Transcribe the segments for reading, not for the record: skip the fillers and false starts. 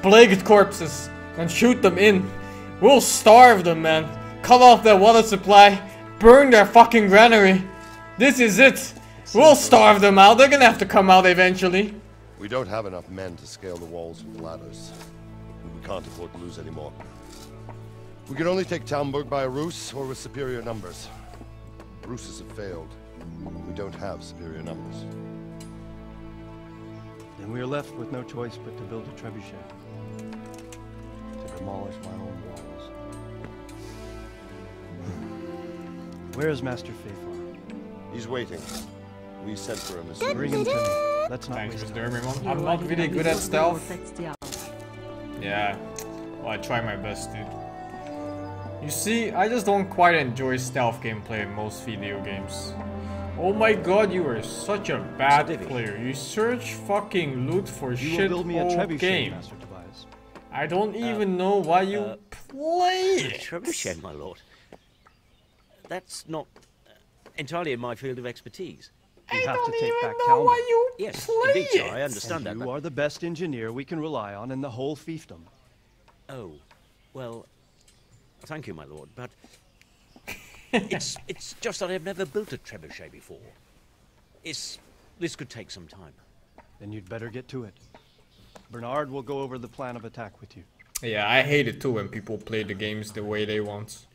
plagued corpses and shoot them in. We'll starve them, man. Cut off their water supply. Burn their fucking granary. This is it. We'll starve them out. They're gonna have to come out eventually. We don't have enough men to scale the walls with ladders. We can't afford to lose any more. We can only take Talmberg by a ruse or with superior numbers. Ruses have failed. We don't have superior numbers. Then we are left with no choice but to build a trebuchet. To demolish my own walls. Where is Master Fafar? He's waiting. We sent for him as Bring him to me. Let's not Thanks, waste Mr. time. Everyone. I'm not really good at stealth. Yeah. Well, I try my best, dude. You see, I just don't quite enjoy stealth gameplay in most video games. Oh my god, you are such a bad player. You search fucking loot for shit all game. Master Tobias. I don't even know why you play it. Trebuchet, my lord. That's not entirely in my field of expertise. We have don't to take even back know why Talmberg. you Yes, play indeed, sir, it. I understand that. You are the best engineer we can rely on in the whole fiefdom. Oh, well, thank you, my lord, but it's just that I've never built a trebuchet before. This could take some time. Then you'd better get to it. Bernard will go over the plan of attack with you. Yeah, I hate it too when people play the games the way they want.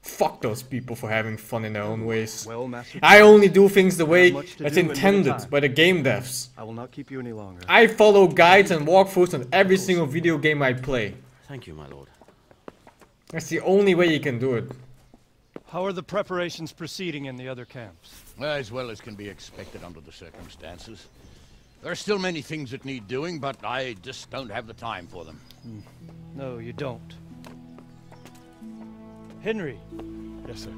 Fuck those people for having fun in their own ways. Well, Master I only do things the way much to that's do in little intended time. by the game devs. I will not keep you any longer. I follow guides and walkthroughs on every single video game I play. Thank you, my lord. That's the only way you can do it. How are the preparations proceeding in the other camps? As well as can be expected under the circumstances. There are still many things that need doing, but I just don't have the time for them. No, you don't. Henry. Yes, sir.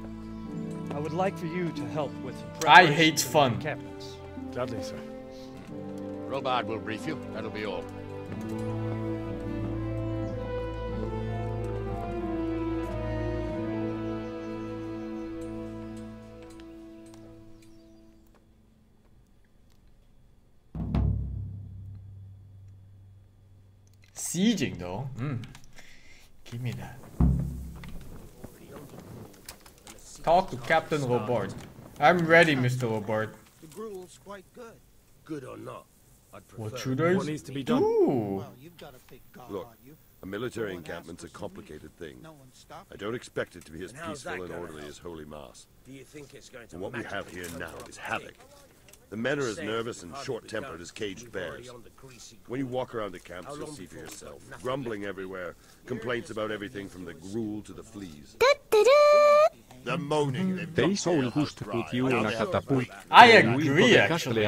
I would like for you to help with I hate fun. encampments. Gladly, sir. Robard will brief you. That'll be all. Sieging though. Give me that. Talk to Captain Robard. I'm ready, Mr. Robard. The gruel's quite good. Good or not, I'd prefer. What should I What needs to be done? do? Well, you've got to pick God Look, on you. a military encampment's a complicated thing. No one's stopping. I don't expect it to be as And how's that peaceful and gonna orderly help? as Holy Mass. Do you think it's going to And what we have magically here come now from is a havoc. stick? The men are as Saying nervous we've and hardly short-tempered begun. as caged We've bears. already on the greasy When you groove. walk around the camps, How you'll long see for before we've yourself. got nothing Grumbling everywhere, complaints about everything from the gruel to the fleas. The moaning they've They got soul their house gusto dry. put you in a catapult. I agree, actually.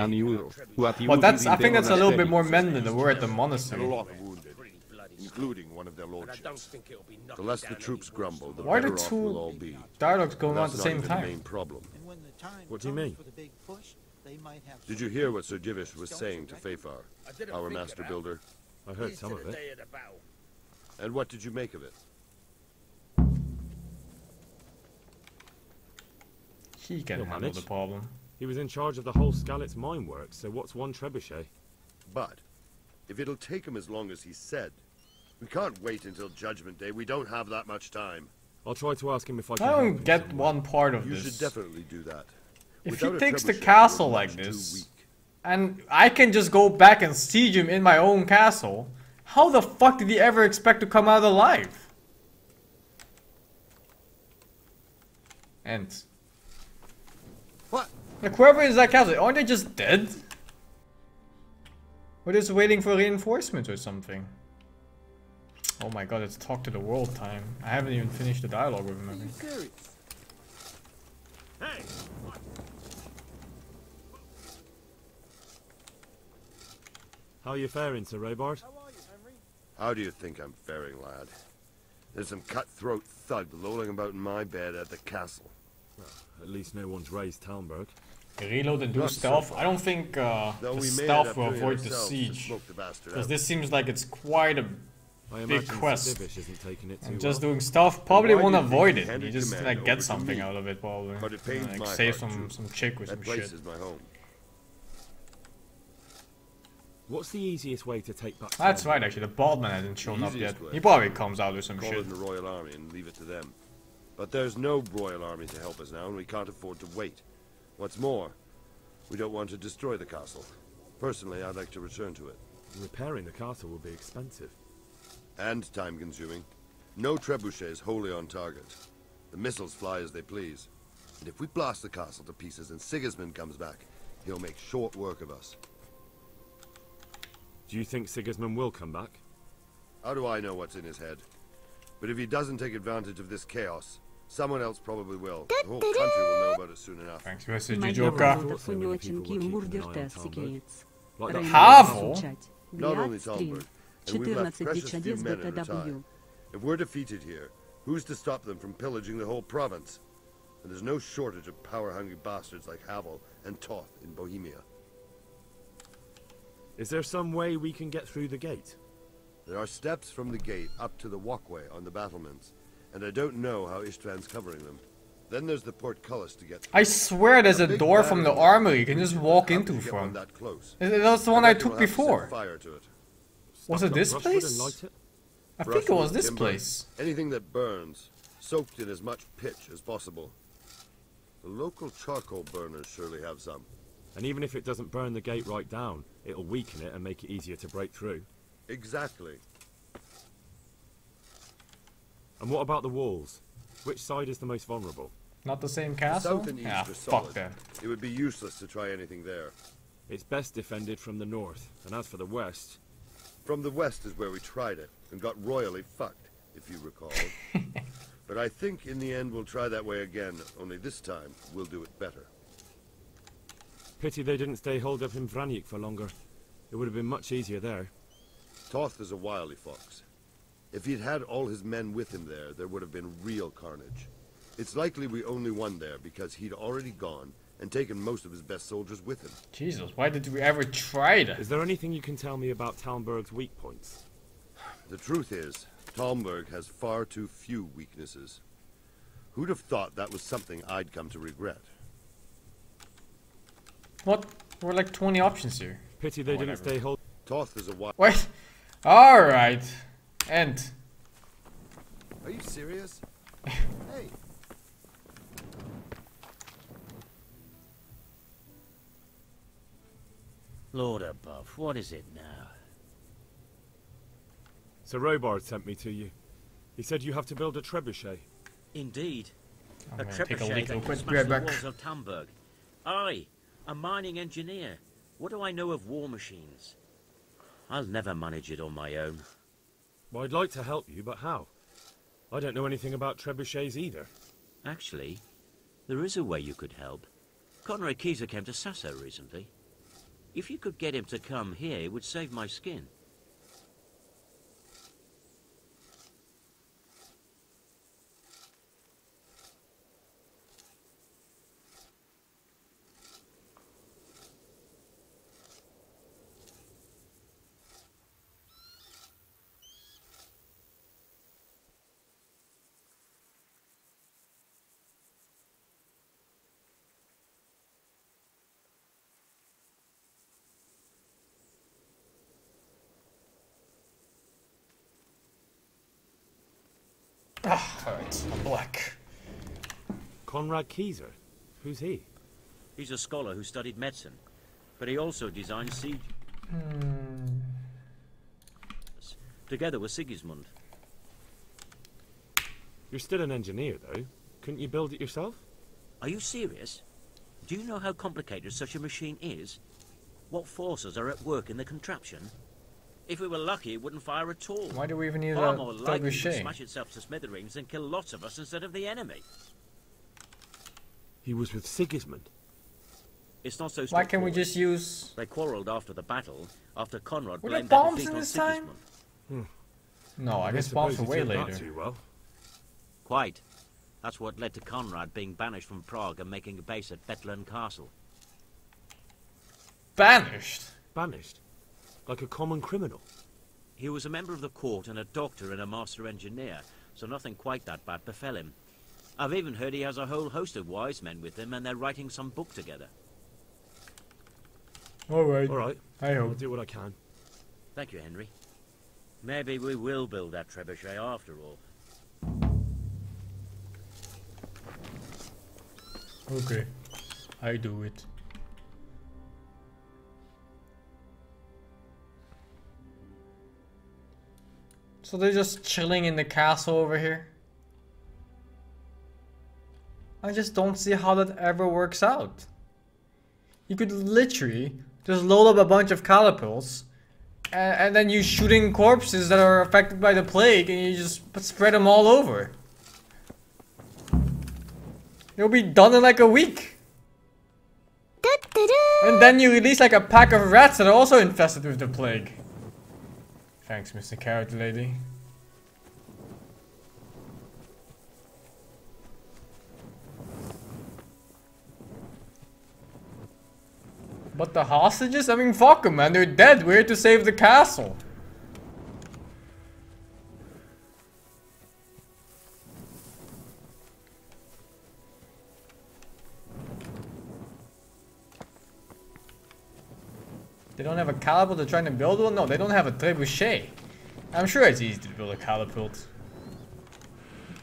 But But that's, I think that's a little bit more men than there were at the And a monastery. lot of wounded, including one of their But I don't lordships. think it'll be The less the troops grumble, the Why are better the off two we'll all be. dialogues going on at That's the not same even the time? main problem. And when the time What do you comes mean? for the big push, they might have Did you hear what Sir Divish was saying to Fafar, our master builder? I heard some of it. And what did you make of it? He can He'll handle manage. the problem. He was in charge of the whole Skalitz mine works, so what's one trebuchet? But, if it'll take him as long as he said, we can't wait until Judgment Day. We don't have that much time. I'll try to ask him if I can I help don't him get some way. one part of You this. should definitely do that. If Without he a takes the trebuchet, castle we're like much too this, weak. and I can just go back and siege him in my own castle, how the fuck did he ever expect to come out alive? And What? like whoever is that castle, aren't they just dead? Or just waiting for reinforcements or something? Oh my god, it's talk to the world time. I haven't even finished the dialogue with him. I think. Hey! How are you faring, Sir Robard? How do you think I'm faring, lad? There's some cutthroat thug lolling about in my bed at the castle. At least no one's raised Talmberg. Reload and do Not so stealth. far. I don't think Though the we made it stealth up will doing it avoid the ourselves to siege. smoke the bastard Because out. this seems like it's quite a I big imagine quest. Sir Divish isn't taking it too And just well. doing stealth probably why won't do you think avoid he it. You handed just command like over get to something me? out of it probably. But it pains Like my save heart, some too. chick or That some place shit. is my home. What's the easiest way to take back? That's Talbot? right, actually. The baldman hasn't shown up yet. easiest way. He probably comes out with some Call shit. in the Royal Army and leave it to them. But there's no Royal Army to help us now, and we can't afford to wait. What's more, we don't want to destroy the castle. Personally, I'd like to return to it. Repairing the castle will be expensive. And time-consuming. No trebuchet is wholly on target. The missiles fly as they please. And if we blast the castle to pieces and Sigismund comes back, he'll make short work of us. Do you think Sigismund will come back? How do I know what's in his head? But if he doesn't take advantage of this chaos, someone else probably will. The whole country will know about it soon enough. Thanks for message, Моя Джока. работа не очень Мурдертес. Like that. Havel? Not only Talbot, and we've left 14 precious few дичадес men in a БТW. time. If we're defeated here, who's to stop them from pillaging the whole province? And there's no shortage of power-hungry bastards like Havel and Toth in Bohemia. Is there some way we can get through the gate? There are steps from the gate up to the walkway on the battlements, and I don't know how István's covering them. Then there's the portcullis to get through. I swear there's a big door from the battery armor you can just walk How into to get one from. that close. That's the one I reckon took we'll have to set before. fire to it. Was it this Brushwood and place? light it? I think it was Brushwood, this timber, place. Anything that burns, soaked in as much pitch as possible. The local charcoal burners surely have some. And even if it doesn't burn the gate right down, it'll weaken it and make it easier to break through. Exactly. And what about the walls? Which side is the most vulnerable? Not the same The castle? south and east Yeah, are fuck solid. that. It would be useless to try anything there. It's best defended from the north, and as for the west... From the west is where we tried it, and got royally fucked, if you recall. But I think in the end we'll try that way again, only this time we'll do it better. Pity they didn't stay holed up in Vranic for longer. It would have been much easier there. Toth is a wily fox. If he'd had all his men with him there would have been real carnage. It's likely we only won there because he'd already gone and taken most of his best soldiers with him. Jesus, why did we ever try that? Is there anything you can tell me about Talmberg's weak points? The truth is, Talmberg has far too few weaknesses. Who'd have thought that was something I'd come to regret? What? There were like 20 options here. Pity they didn't stay holed... Toth is a wily... Wait. Alright. End. Are you serious? Hey. Lord above, what is it now? Sir Robard sent me to you. He said you have to build a trebuchet. Indeed. I'm A gonna take a trebuchet leak that real can quick. smash Be right the back. walls of Talmberg. I, a mining engineer. What do I know of war machines? I'll never manage it on my own. Well, I'd like to help you, but how? I don't know anything about trebuchets either. Actually, there is a way you could help. Conrad Kieser came to Sasso recently. If you could get him to come here, it would save my skin. Ah, alright. I'm black. Conrad Kieser? Who's he? He's a scholar who studied medicine, but he also designed siege. Together with Sigismund. You're still an engineer, though. Couldn't you build it yourself? Are you serious? Do you know how complicated such a machine is? What forces are at work in the contraption? If we were lucky, it wouldn't fire at all. Why do we even need Far a more likely it would trebuchet? smash itself to smithereens and kill lots of us instead of the enemy. He was with Sigismund. It's not so Why can't we straightforward. just use... They quarrelled after the battle, after Conrad Were there blamed their bombs defeat in on this time? Sigismund. No, I don't guess suppose bombs were he way turned out later. too well. Quite. That's what led to Conrad being banished from Prague and making a base at Betlen Castle. Banished? Banished? Like a common criminal? He was a member of the court and a doctor and a master engineer, so nothing quite that bad befell him. I've even heard he has a whole host of wise men with him and they're writing some book together. Alright. Alright. I I'll hope. do what I can. Thank you, Henry. Maybe we will build that trebuchet after all. Okay. I do it. So they're just chilling in the castle over here? I just don't see how that ever works out. You could literally just load up a bunch of catapults and then you shooting corpses that are affected by the plague and you just spread them all over. It'll be done in like a week. And then you release like a pack of rats that are also infested with the plague. Thanks, Mr. Carrot Lady. But the hostages? I mean, fuck them, man. They're dead. We're here to save the castle. They don't have a catapult, they're trying to build one? No, they don't have a trebuchet. I'm sure it's easy to build a catapult.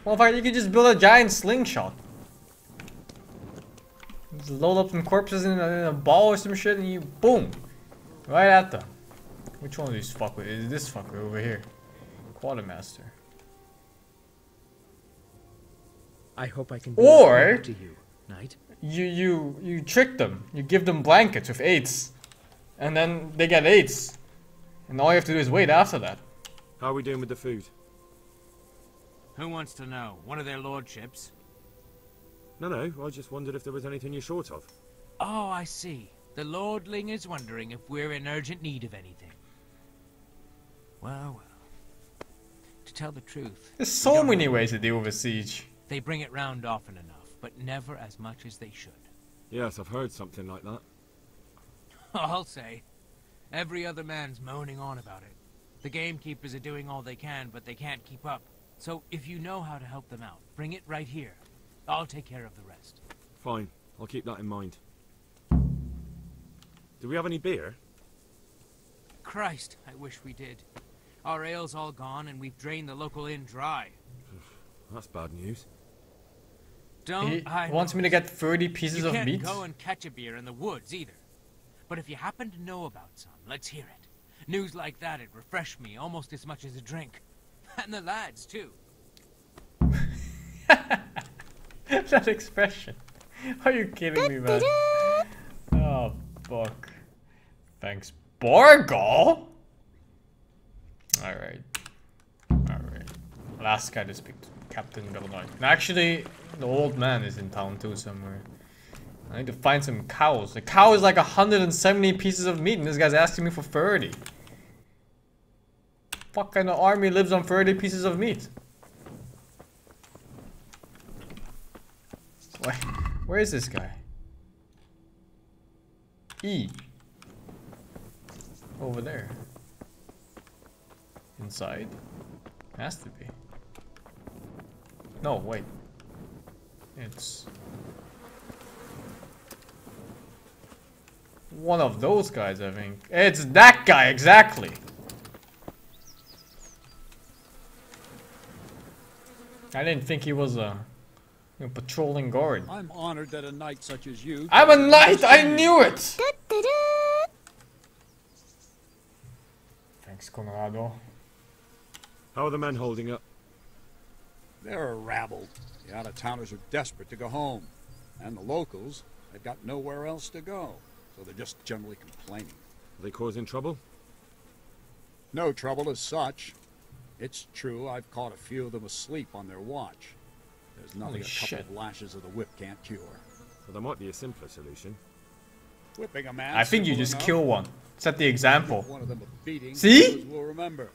Well, in fact, you could just build a giant slingshot. Just load up some corpses in a ball or some shit and you boom! Right at them. Which one of these fuckers? Is this fucker over here? Quartermaster. I hope I can be Or of help to you, Knight. You trick them. You give them blankets with 8s. And then they get 8s. And all you have to do is wait after that. How are we doing with the food? Who wants to know? One of their lordships? No, I just wondered if there was anything you're short of. Oh, I see. The lordling is wondering if we're in urgent need of anything. Well. To tell the truth, There's so many ways to deal with a siege. they bring it round often enough, but never as much as they should. Yes, I've heard something like that. I'll say. Every other man's moaning on about it. The gamekeepers are doing all they can, but they can't keep up. So if you know how to help them out, bring it right here. I'll take care of the rest. Fine, I'll keep that in mind. Do we have any beer? Christ, I wish we did. Our ale's all gone and we've drained the local inn dry. That's bad news. He wants me to get 30 pieces of meat. You can't go and catch a beer in the woods either. But if you happen to know about some, let's hear it. News like that'd refresh me almost as much as a drink. And the lads, too. That expression. Are you kidding me, man? Oh, fuck. Thanks, Borgol? Alright. Alright. Last guy to speak to. Captain Bernard. Actually, the old man is in town too somewhere. I need to find some cows. The cow is like 170 pieces of meat and this guy's asking me for 30. What kind of army lives on 30 pieces of meat? Where is this guy? E. Over there. Inside? Has to be. No, wait. It's one of those guys, I think. It's that guy, exactly. I didn't think he was a patrolling guard. I'm honored that a knight such as you... I'm a knight! I knew it! Thanks, Conrado. How are the men holding up? They're a rabble. The out-of-towners are desperate to go home. And the locals, they've got nowhere else to go. So they're just generally complaining. Are they causing trouble? No trouble as such. It's true, I've caught a few of them asleep on their watch. There's nothing a couple of lashes of the whip can't cure. Well, there might be a simpler solution. Whipping a man. I think you just kill one. Set the example. One of them a beating. See? Will remember.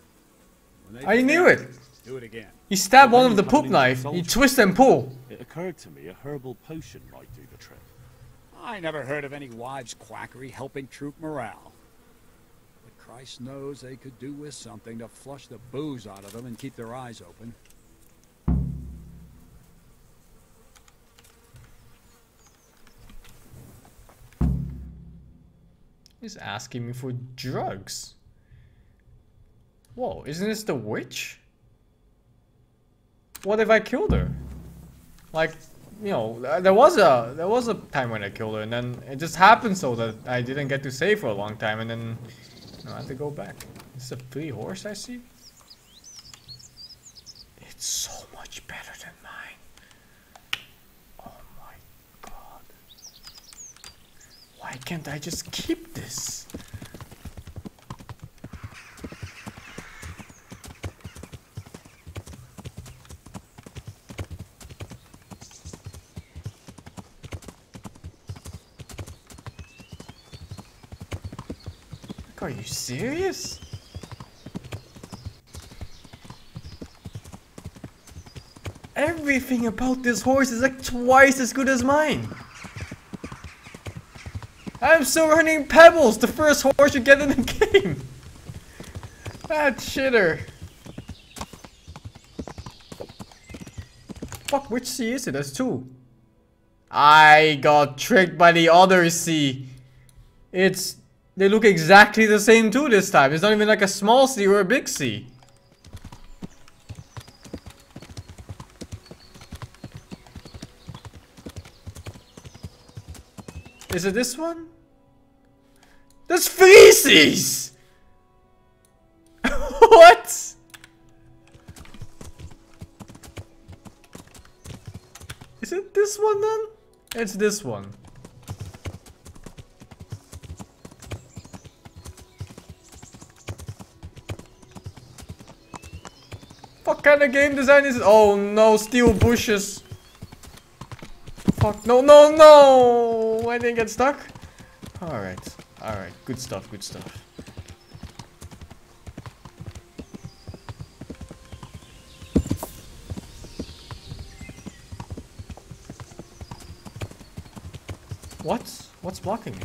I knew it. Do it again. You stab one with the poop knife, you twist and pull. It occurred to me a herbal potion might do the trick. I never heard of any wives' quackery helping troop morale. But Christ knows they could do with something to flush the booze out of them and keep their eyes open. He's asking me for drugs. Whoa, isn't this the witch? What if I killed her? Like, you know, there was a time when I killed her, and then it just happened so that I didn't get to save for a long time, and then I had to go back. Is this a free horse I see? It's so much better than mine. Oh my god. Why can't I just keep this? Are you serious? Everything about this horse is like twice as good as mine. I'm still running Pebbles, the first horse you get in the game. That shitter. Fuck, which C is it? There's two. I got tricked by the other C. They look exactly the same too this time. It's not even like a small C or a big C. Is it this one? There's three C's! What? Is it this one then? It's this one. What kind of game design is it? Oh no, steel bushes. Fuck, no, no, no! I didn't get stuck. Alright, alright, good stuff, good stuff. What? What's blocking me?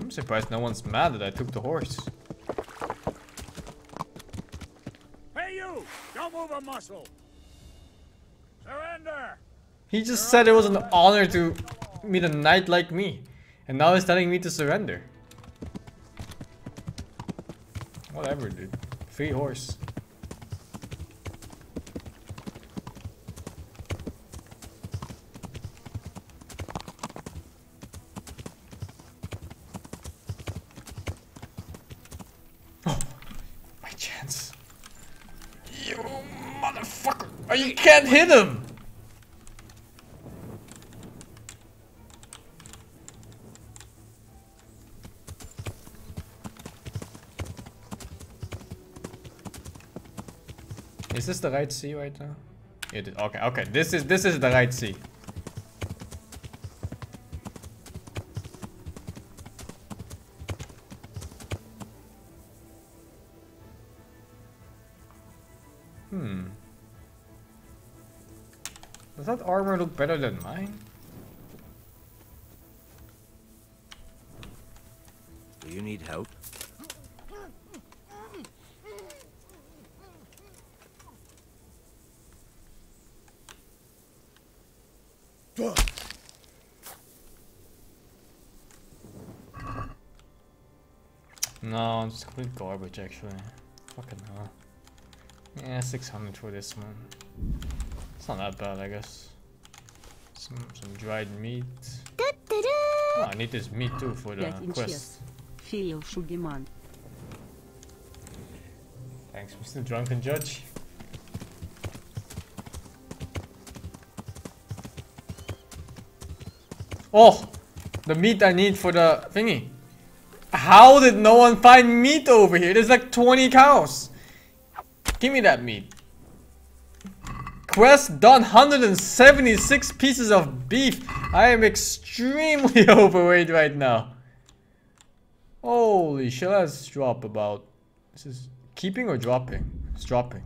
I'm surprised no one's mad that I took the horse. Hey you! Don't move a muscle! Surrender! He just said it was an honor to meet a knight like me. And now he's telling me to surrender. Whatever, dude. Free horse. Oh, you can't hit him! Is this the right C right now? It is. Okay, okay. This is the right C. Does that armor look better than mine? Do you need help? No, it's complete garbage actually. Fucking hell. Yeah, 600 for this one. It's not that bad, I guess. Some dried meat. Oh, I need this meat too for the quest. Thanks, Mr. Drunken Judge. Oh! The meat I need for the thingy. How did no one find meat over here? There's like 20 cows. Give me that meat. Quest done, 176 pieces of beef. I am extremely overweight right now. Holy shit, let's drop about... This is keeping or dropping? It's dropping.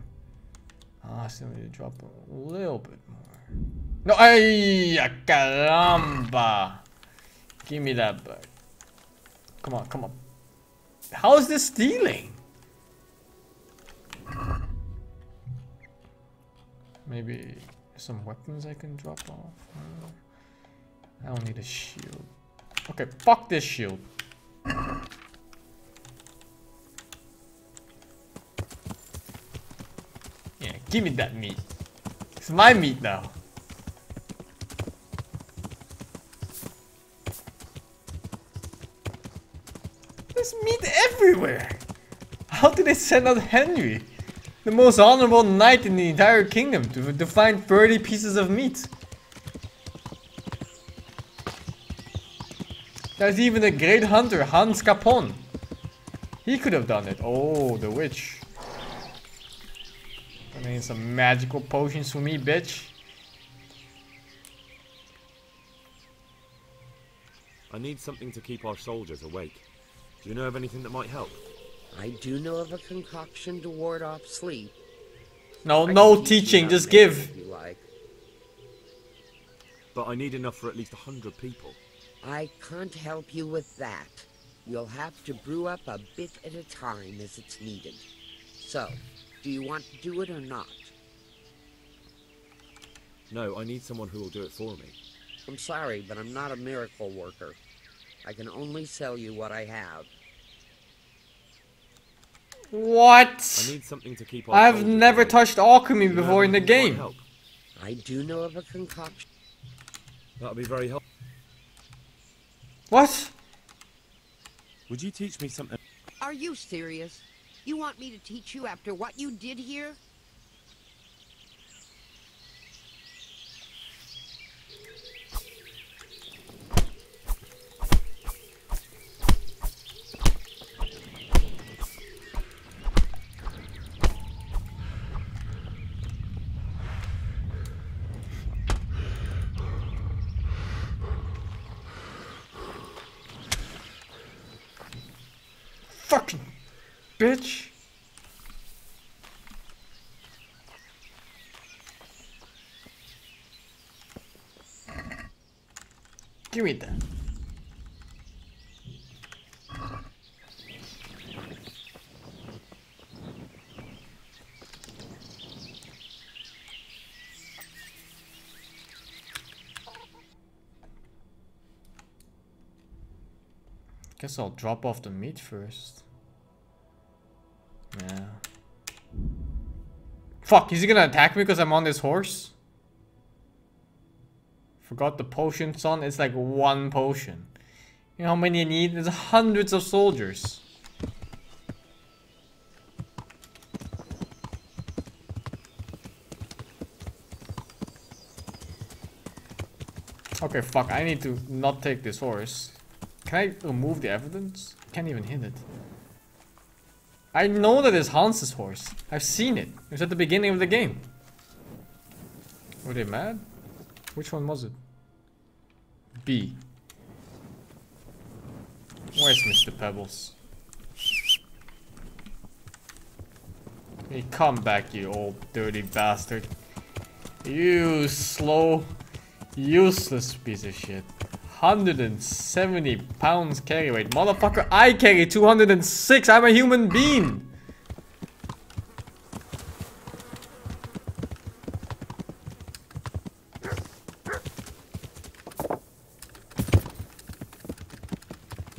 I still need to drop a little bit more. No, ay, caramba! Give me that back. Come on, come on. How is this stealing? Maybe some weapons I can drop off. I don't need a shield. Okay, fuck this shield. Yeah, give me that meat. It's my meat now. There's meat everywhere. How did they send out Henry, the most honorable knight in the entire kingdom, to find 30 pieces of meat? There's even a great hunter, Hans Capon. He could have done it. Oh, the witch. I mean, some magical potions for me, bitch. I need something to keep our soldiers awake. Do you know of anything that might help? I do know of a concoction to ward off sleep. No teaching, just give. If you like. But I need enough for at least 100 people. I can't help you with that. You'll have to brew up a bit at a time as it's needed. So, do you want to do it or not? No, I need someone who will do it for me. I'm sorry, but I'm not a miracle worker. I can only sell you what I have. What? I need something to keep our I've soldiers never awake. touched alchemy before in the game. I do know of a concoction. That'll be very helpful. What? Would you teach me something? Are you serious? You want me to teach you after what you did here? Fucking bitch. Give me that. Guess I'll drop off the meat first. Yeah. Fuck, is he gonna attack me because I'm on this horse? Forgot the potion, son. It's like one potion. You know how many you need? There's hundreds of soldiers. Okay, fuck. I need to not take this horse. Can I remove the evidence? Can't even hit it. I know that it's Hans's horse. I've seen it. It was at the beginning of the game. Were they mad? Which one was it? B. Where's Mr. Pebbles? Hey, come back, you old dirty bastard. You slow, useless piece of shit. 170 pounds carry weight. Motherfucker, I carry 206. I'm a human being.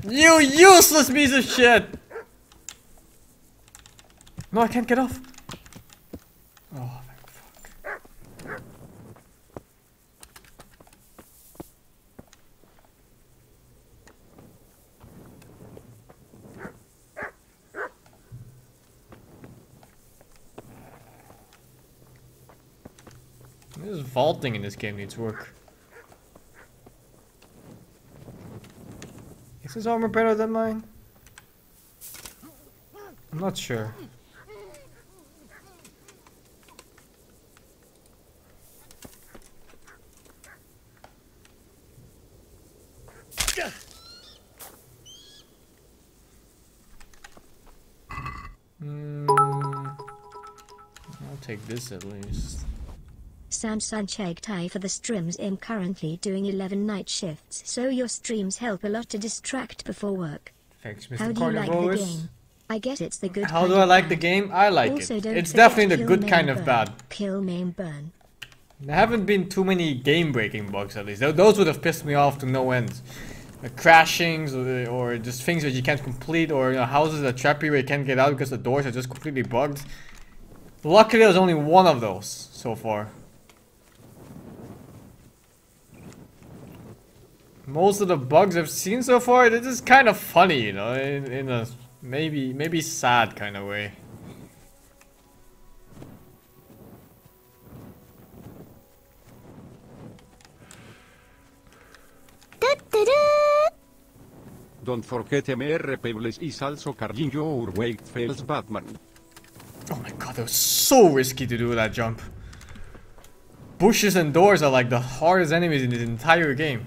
You useless piece of shit. No, I can't get off. Oh, fuck. This vaulting in this game needs work. Is his armor better than mine? I'm not sure. I'll take this at least. Samsung Chegtai for the streams. I'm currently doing 11 night shifts, so your streams help a lot to distract before work. Thanks, Mr. How do you like the game? I guess it's the good How kind do I of like bad. the game? I like Also, it. don't It's forget definitely the kill, good maim, kind of burn. bad. Kill, maim, burn. There haven't been too many game-breaking bugs at least. Those would have pissed me off to no end. Like crashings or just things that you can't complete, or houses that trap you where you can't get out because the doors are just completely bugged. Luckily there's only one of those so far. Most of the bugs I've seen so far, they're just kind of funny, in a maybe sad kind of way. Don't forget MR Pables is also carrying your weight fails Batman. Oh my god, that was so risky to do that jump. Bushes and doors are like the hardest enemies in this entire game.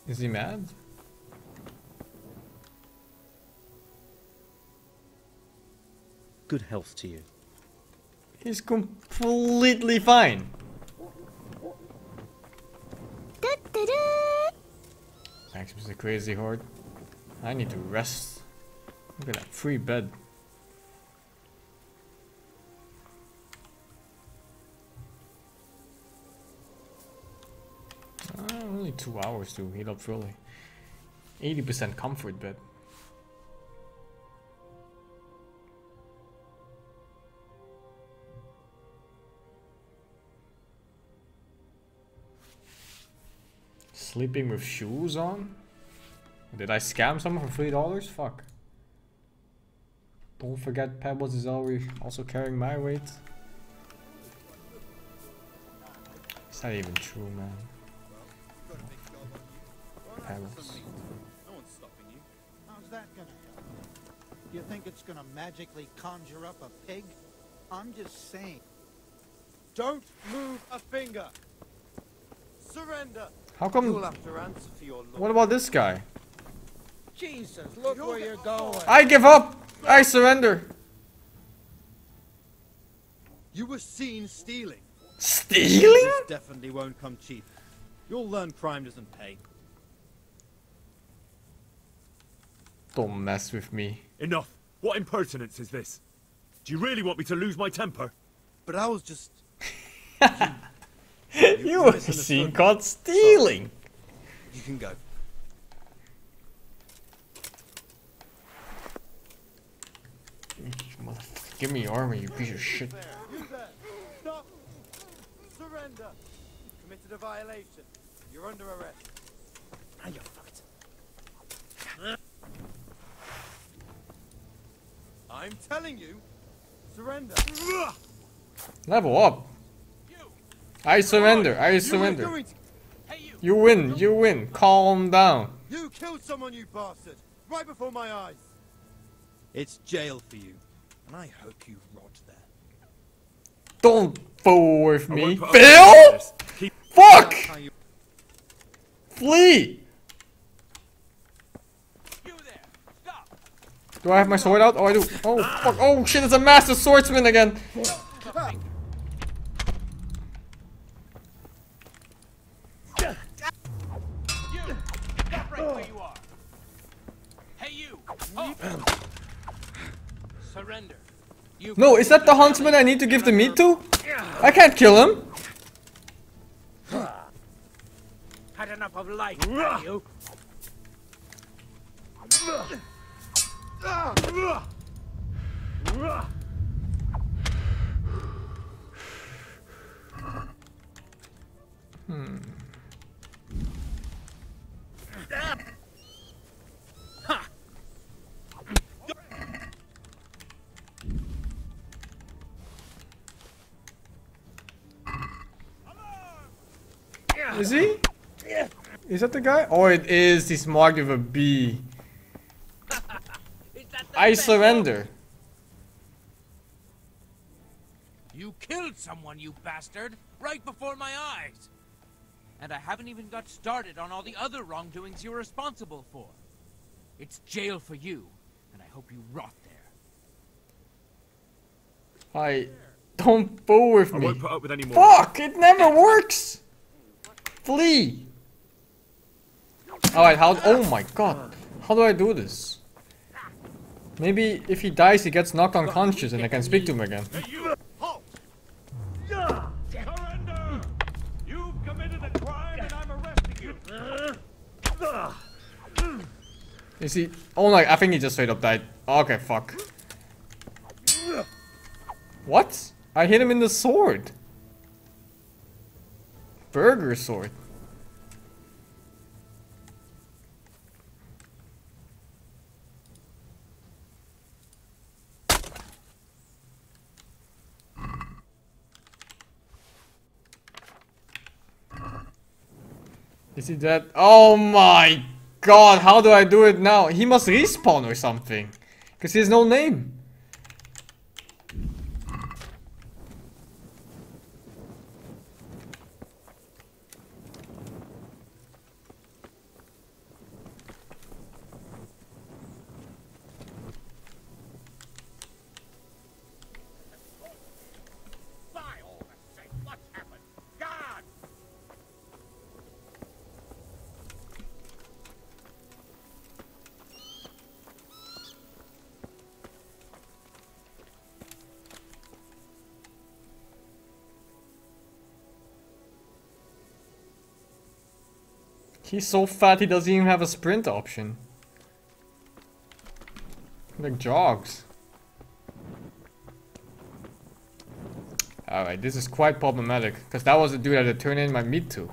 Is he mad? Good health to you. He's completely fine. Thanks, Mr. Crazy Horde. I need to rest. Look at that free bed. Only 2 hours to heal up fully. 80% comfort bed. Sleeping with shoes on? Did I scam someone for $3? Fuck. Don't forget Pebbles is also carrying my weight. Is that even true, man? Pebbles. How's that gonna help? You think it's gonna magically conjure up a pig? I'm just saying. Don't move a finger. Surrender. How come? You'll have to answer for your What about this guy? Jesus, look where you're going. I give up! I surrender! You were seen stealing. Stealing? This definitely won't come cheap. You'll learn crime doesn't pay. Don't mess with me. Enough! What impertinence is this? Do you really want me to lose my temper? But I was just... You were seen caught stealing! You can go. Motherfucker, give me your armor, you piece of shit. You there. Stop. Surrender. You've committed a violation. You're under arrest. Now you're fucked. I'm telling you, surrender. Level up! I surrender, I surrender. You win, calm down. You killed someone, you bastard! Right before my eyes! It's jail for you, and I hope you rot there. Don't fool with me. Phil? Fuck! Flee! Do I have my sword out? Oh, I do. Oh, fuck. Oh, shit, it's a master swordsman again. Surrender. No, is that the huntsman I need to give the meat to? I can't kill him. Had enough of life, have you? Is he? Is that the guy? Oh, it is. He's marked with a B. I surrender. You killed someone, you bastard, right before my eyes. And I haven't even got started on all the other wrongdoings you're responsible for. It's jail for you, and I hope you rot there. I don't fool with I me. won't put up with any more. Fuck! It never works. Flee. Alright, how? Oh my god! How do I do this? Maybe if he dies, he gets knocked unconscious, and I can speak to him again. Surrender! You've committed a crime and I'm arresting you. Is he? Oh no! I think he just straight up died. Okay, fuck. What? I hit him in the sword. Burger sword. Is he dead? Oh my god, how do I do it now? He must respawn or something. Because he has no name. He's so fat he doesn't even have a sprint option. Like jogs. Alright, this is quite problematic. Because that was the dude I had to turn in my meat to.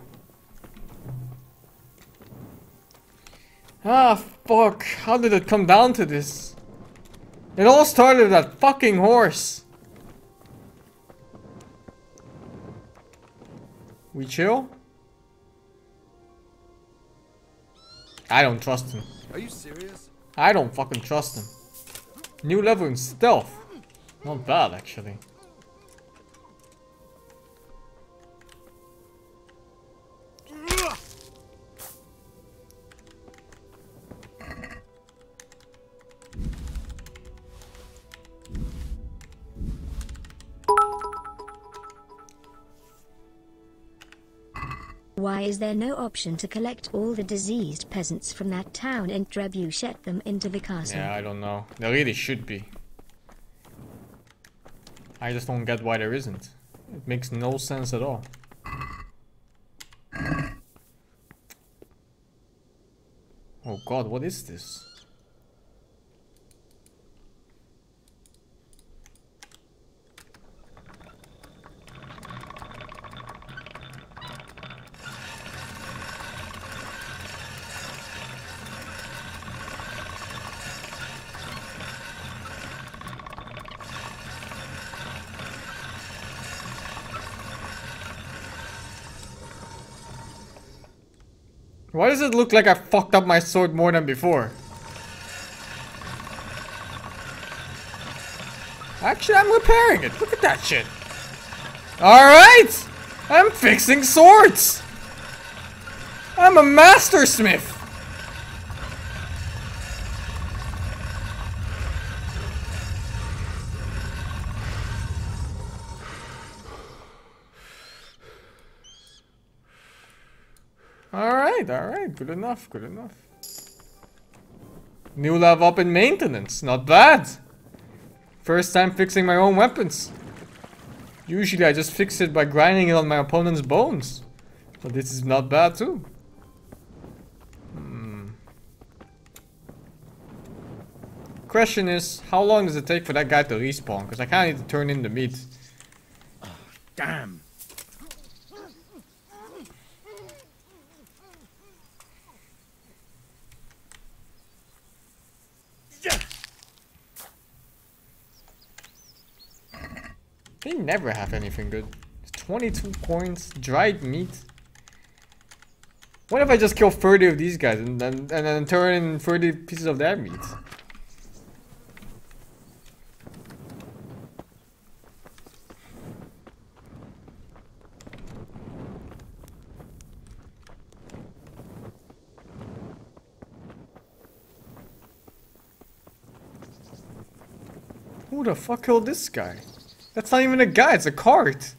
Ah, fuck. How did it come down to this? It all started with that fucking horse. We chill? I don't trust him. Are you serious? I don't fucking trust him. New level in stealth. Not bad, actually. Why is there no option to collect all the diseased peasants from that town and trebuchet them into the castle? Yeah, I don't know. There really should be. I just don't get why there isn't. It makes no sense at all. Oh god, what is this? Why does it look like I fucked up my sword more than before? Actually, I'm repairing it. Look at that shit. Alright! I'm fixing swords! I'm a mastersmith! Alright, good enough, good enough. New level up in maintenance, not bad. First time fixing my own weapons. Usually I just fix it by grinding it on my opponent's bones. But this is not bad too. Question is, how long does it take for that guy to respawn? Because I kinda need to turn in the meat. Oh, damn. They never have anything good. 22 coins, dried meat. What if I just kill 30 of these guys and then turn in 30 pieces of their meat? Who the fuck killed this guy? That's not even a guy, it's a cart.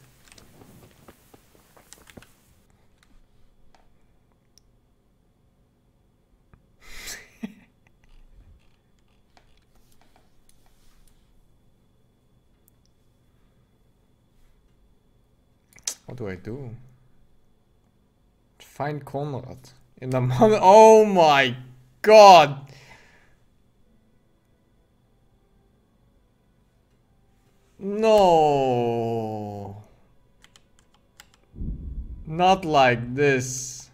What do I do? Find Conrad in the month. Oh my god! No, not like this.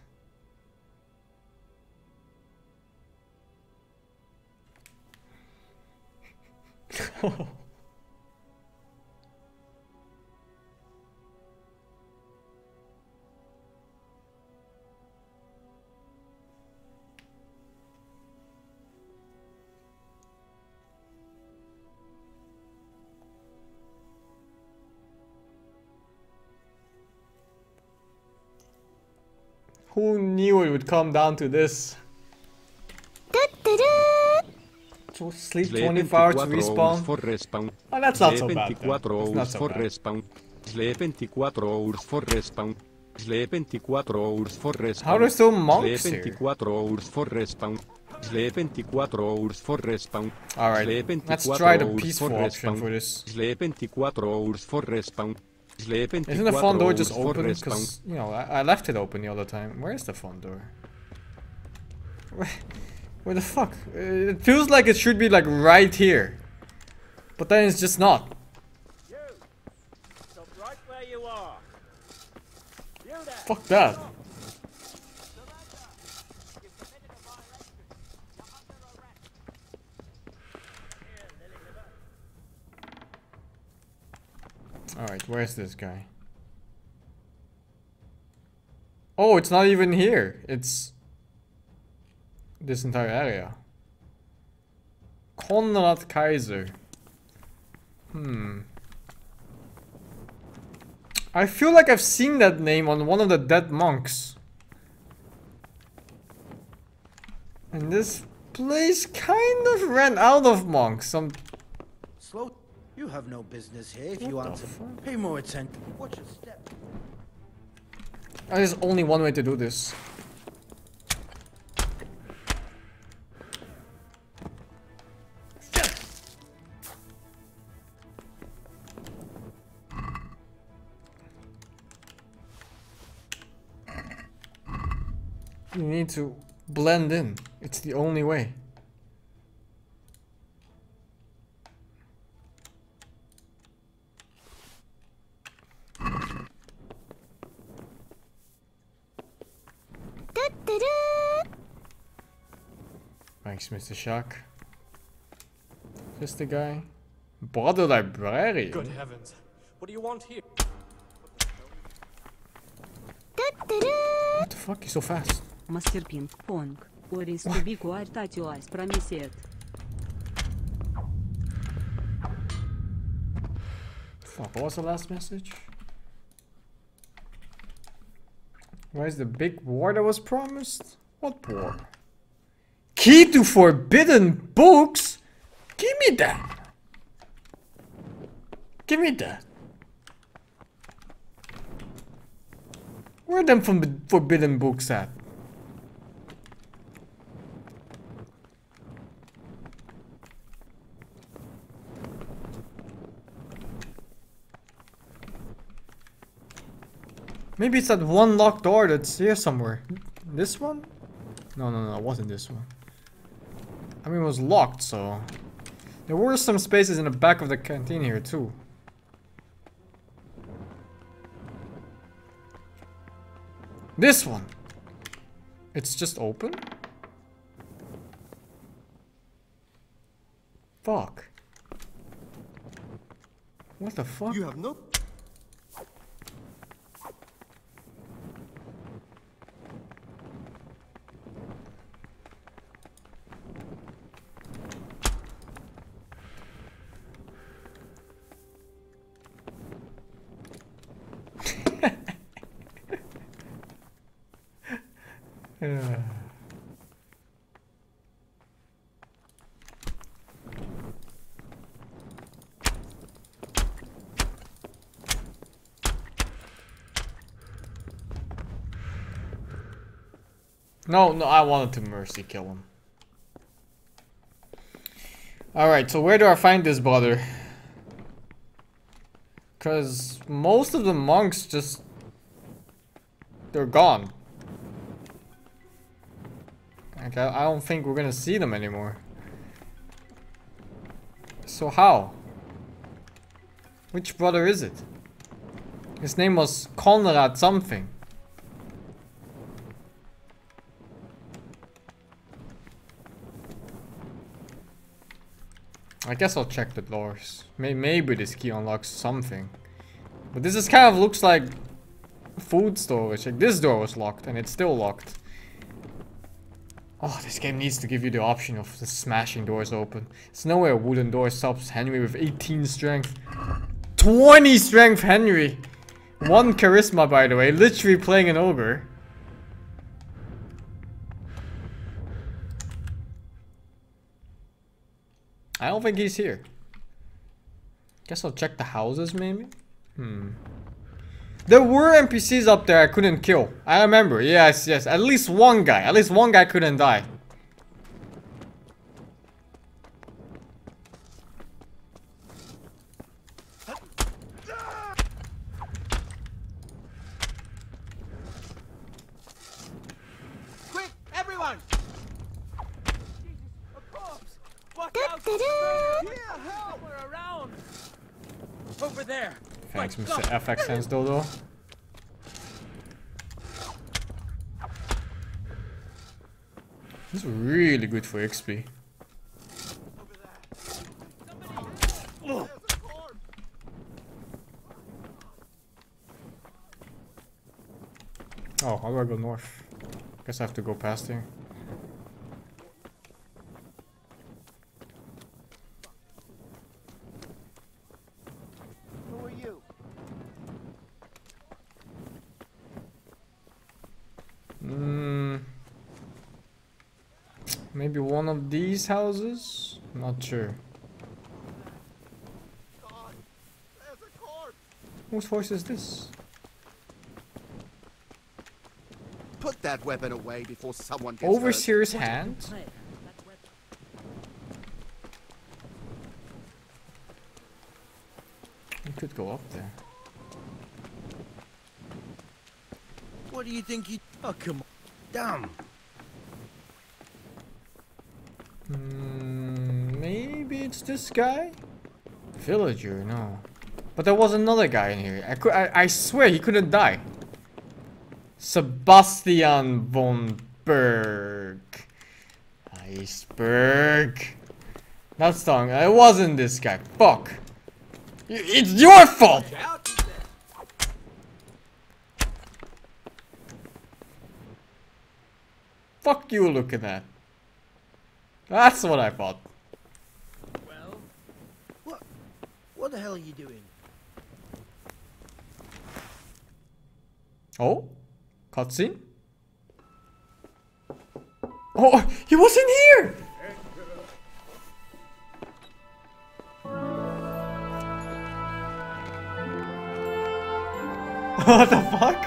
Who knew it would come down to this? So sleep 24 hours to respawn. Oh, that's not so bad. That's not so bad. Sleep 24 hours for respawn. Sleep 24 hours for respawn. How are there still monks Sleep 24 hours for respawn. Sleep 24 hours for respawn. Alright, let's try the peaceful option for this. Sleep 24 hours for respawn. Isn't the front door just open? Because, you know, I left it open the other time. Where's the front door? Where the fuck? It feels like it should be like right here. But then it's just not. You! Stop right where you are. You there! Fuck that. Alright, where's this guy? Oh, it's not even here. It's this entire area. Konrad Kaiser. I feel like I've seen that name on one of the dead monks. And this place kind of ran out of monks. Slow. You have no business here if you want to pay more attention. Watch your step. There's only one way to do this. You need to blend in. It's the only way. Thanks, Mr. Shark. Just the guy. Brother librarian. Good heavens. What do you want here? What the fuck? He's so fast. Master Ping Pong. Ori stubi cu artatioas promiset. Fuck, what was the last message? Where's the big war that was promised? What war? Key to forbidden books? Give me that. Give me that. Where are them from forbidden books at? Maybe it's that one locked door that's here somewhere. This one? No, it wasn't this one. I mean, it was locked, so... There were some spaces in the back of the canteen here, too. This one! It's just open? Fuck. What the fuck? You have no... No, no, I wanted to mercy kill him. Alright, so where do I find this brother? Because most of the monks just... they're gone. Like, I don't think we're gonna see them anymore. So how? Which brother is it? His name was Conrad something. I guess I'll check the doors. Maybe this key unlocks something. But this is kind of looks like food storage. Like this door was locked and it's still locked. Oh, this game needs to give you the option of the smashing doors open. There's no way a wooden door stops Henry with 18 strength. 20 strength Henry! 1 charisma, by the way. Literally playing an ogre. I don't think he's here. Guess I'll check the houses, maybe? There were NPCs up there I couldn't kill. I remember. Yes, yes. At least one guy. At least one guy couldn't die. Quick, everyone! A corpse! Watch out! Yeah, help! We're around! Over there! Thanks, Mr. FX Sense Dodo. This is really good for XP. Oh, how do I go north? Guess I have to go past here. Who are you? Maybe one of these houses? Not sure. God, there's a corpse! Whose voice is this? Put that weapon away before someone gets Overseer's hurt. hand? We could go up there. What do you think you... Oh, come on. Dumb. Maybe it's this guy? Villager, no. But there was another guy in here. I swear he couldn't die. Sebastian von Berg. Iceberg. That's the wrong. It wasn't this guy. Fuck. It's your fault! Fuck you looking at. That's what I thought. Well, what the hell are you doing? Oh? Cutscene? Oh, he wasn't here! What the fuck?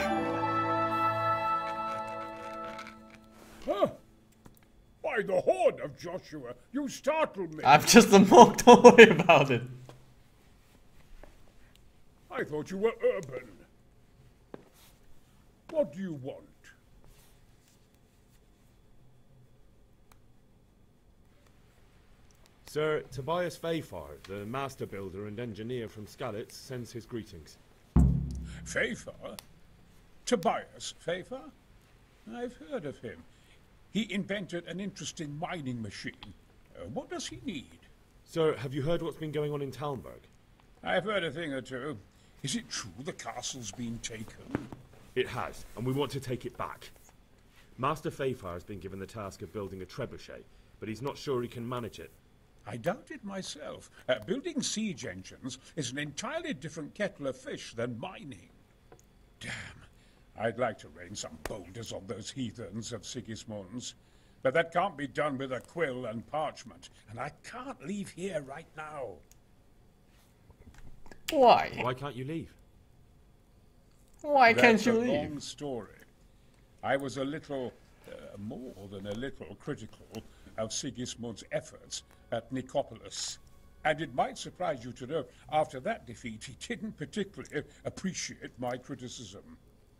Huh? By the horn of Joshua, you startled me. I'm just a monk, don't worry about it. I thought you were urban. What do you want? Sir, Tobias Fafar, the master builder and engineer from Skalitz, sends his greetings. Fafar? Tobias Fafar? I've heard of him. He invented an interesting mining machine. What does he need? Sir, have you heard what's been going on in Talmberg? I've heard a thing or two. Is it true the castle's been taken? It has, and we want to take it back. Master Fafar has been given the task of building a trebuchet, but he's not sure he can manage it. I doubt it myself. Building siege engines is an entirely different kettle of fish than mining. Damn. I'd like to rain some boulders on those heathens of Sigismund's. But that can't be done with a quill and parchment, and I can't leave here right now. Why? Why can't you leave? Why can't you That's a leave? long story. I was a little more than a little critical of Sigismund's efforts at Nicopolis. And it might surprise you to know, after that defeat, he didn't particularly appreciate my criticism.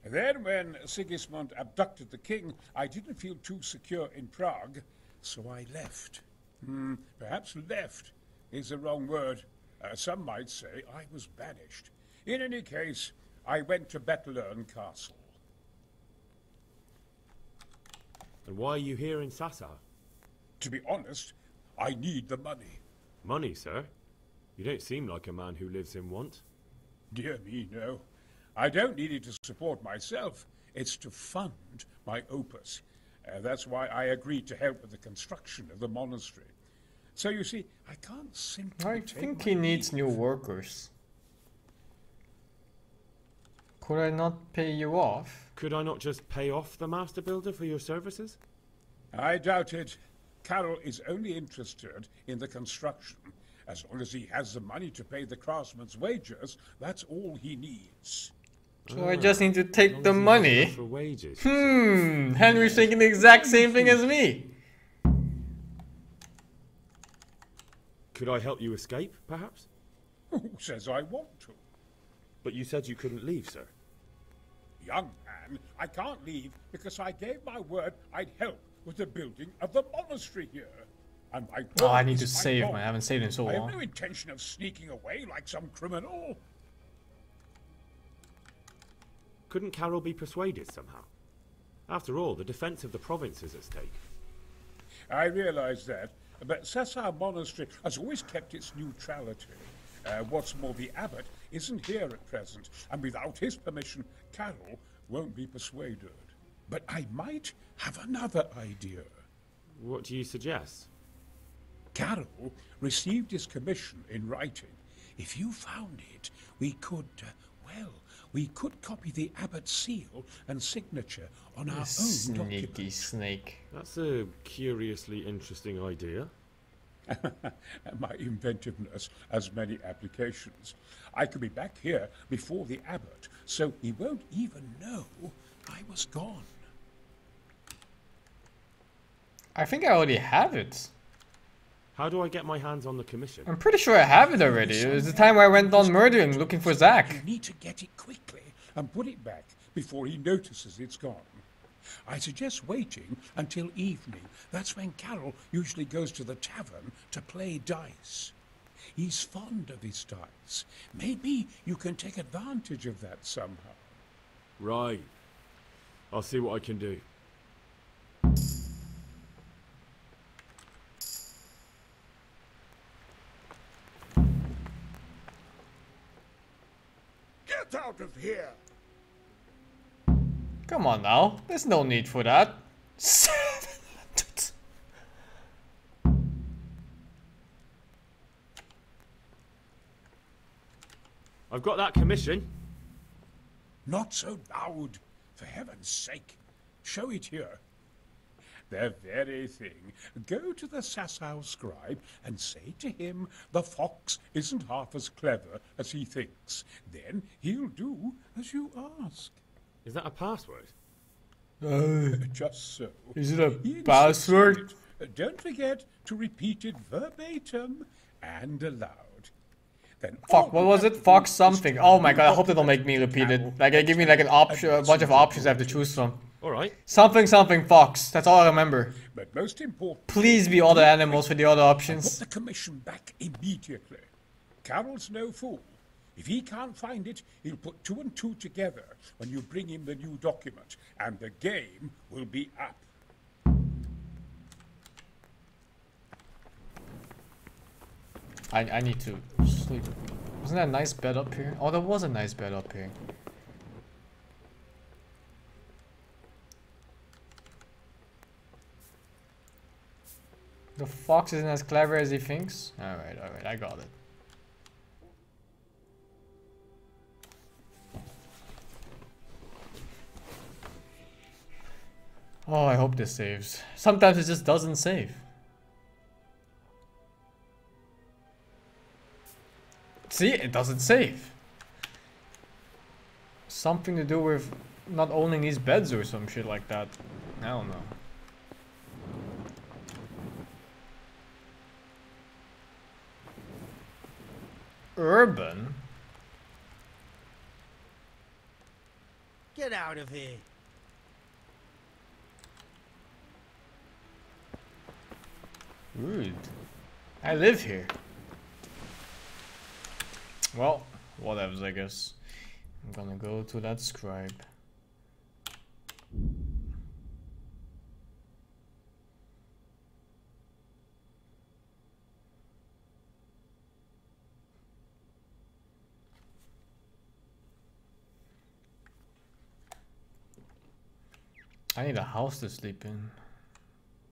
Then, when Sigismund abducted the king, I didn't feel too secure in Prague, so I left. Perhaps left is the wrong word. Some might say I was banished. In any case, I went to Bettelern Castle. And why are you here in Sassa? To be honest, I need the money. Money, sir? You don't seem like a man who lives in want. Dear me, no. I don't need it to support myself. It's to fund my opus. That's why I agreed to help with the construction of the monastery. So you see, I can't simply I think he needs new workers. Could I not pay you off? Could I not just pay off the Master Builder for your services? I doubt it. Carol is only interested in the construction. As long as he has the money to pay the craftsman's wages, that's all he needs. So I just need to take the money. For wages. Henry's thinking the exact same thing as me. Could I help you escape, perhaps? Who says I want to? But you said you couldn't leave, sir. Young man, I can't leave because I gave my word I'd help with the building of the monastery here. And my Oh, I need to is my save, bond. man. I haven't saved in so I long. have no intention of sneaking away like some criminal. Couldn't Carol be persuaded somehow? After all, the defense of the province is at stake. I realize that, but Sassa Monastery has always kept its neutrality. What's more, the abbot isn't here at present, and without his permission, Carol won't be persuaded. But I might have another idea. What do you suggest? Carol received his commission in writing. If you found it, we could, we could copy the abbot's seal and signature on our own Sneaky document. snake. That's a curiously interesting idea. My inventiveness has many applications. I could be back here before the abbot, so he won't even know I was gone. I think I already have it. How do I get my hands on the commission? I'm pretty sure I have it already. It was the time I went on murdering, looking for Zack. You need to get it quickly and put it back before he notices it's gone. I suggest waiting until evening. That's when Carol usually goes to the tavern to play dice. He's fond of his dice. Maybe you can take advantage of that somehow. Right. I'll see what I can do. Get out of here! Come on now. There's no need for that. I've got that commission. Not so loud, for heaven's sake. Show it here. The very thing. Go to the Sasau scribe and say to him the fox isn't half as clever as he thinks. Then he'll do as you ask. Is that a password? Just so. Is it a He password? insisted. Don't forget to repeat it verbatim and aloud. Then Fuck, what was it? Fox something. Oh my god, I hope they don't make me repeat it. Like, they give me like an option, a bunch of options I have to choose from. Alright. Something something fox. That's all I remember. But most important, Please be other animals for the other options. put the commission back immediately. Carol's no fool. If he can't find it, he'll put 2 and 2 together when you bring him the new document, and the game will be up. I need to sleep. Wasn't that a nice bed up here? Oh, there was a nice bed up here. The fox isn't as clever as he thinks? Alright, I got it. Oh, I hope this saves. Sometimes it just doesn't save. See, it doesn't save. Something to do with not owning these beds or some shit like that. I don't know. Urban? Get out of here. Rude. I live here. Well, whatevs, I guess. I'm gonna go to that scribe. I need a house to sleep in.